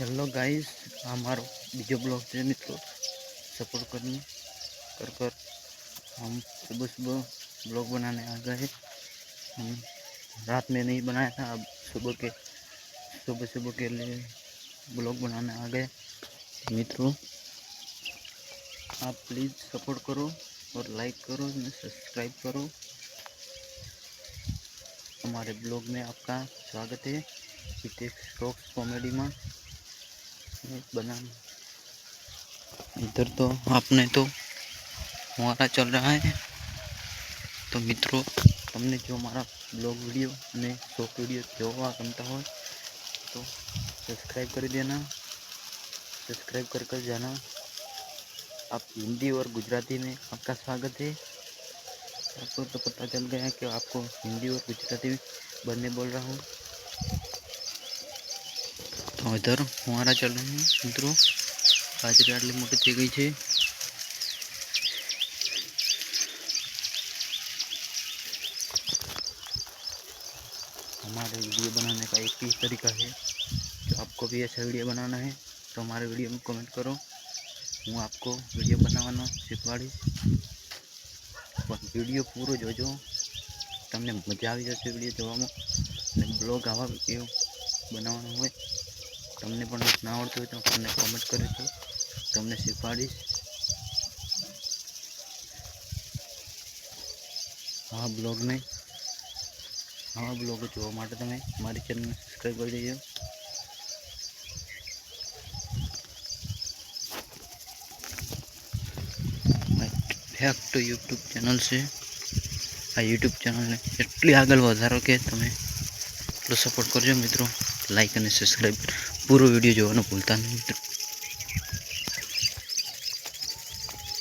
Hello guys, हमारा बीजो blog से मित्रों सपोर्ट करने कर कर हम सुबह सुबह ब्लॉग बनाने आ गए। हम रात में नहीं बनाया था, अब सुबह के लिए ब्लॉग बनाने आ गए। मित्रों, आप प्लीज़ सपोर्ट करो और लाइक करो, सब्सक्राइब करो। हमारे ब्लॉग में आपका स्वागत है। हितेश टॉक्स कॉमेडी में बना इधर तो आपने तो हमारा चल रहा है। तो मित्रों, તમને जो हमारा ब्लॉग वीडियो અને શોર્ટ वीडियो જોવા ગમતા હોય तो सब्सक्राइब कर देना, सब्सक्राइब कर जाना। आप हिंदी और गुजराती में आपका स्वागत है। आपको तो पता चल गया कि आपको हिंदी और गुजराती बनने बोल रहा हूँ। तो इधर हमारा चल रहे हैं मित्रों। बाजरी आटली मोटी थी गई है। हमारे वीडियो बनाने का एक ही तरीका है। जो आपको भी ऐसा वीडियो बनाना है तो हमारे वीडियो में कमेंट करो, हूँ आपको वीडियो बनावવાનો શીખવાડીશ। પણ વીડિયો પૂરો જોજો, તમને મજા આવી જશે વીડિયો જોવામાં। અને બ્લોગ આવા વિડીયો બનાવવાનો હોય, તમને પણ ના આવડતું હોય તો મને કમેન્ટ કરજો, તમને શીખવાડીશ। આવા બ્લોગ જોવા માટે તમે મારી ચેનલને સબસ્ક્રાઈબ કરી દેજો। ફેક્ટ યુટ્યુબ ચેનલ છે। આ યુટ્યુબ ચેનલને એટલી આગળ વધારો કે તમે એટલો સપોર્ટ કરજો મિત્રો। લાઈક અને સબસ્ક્રાઈબ, પૂરો વિડીયો જોવાનું ભૂલતા નહીં મિત્રો।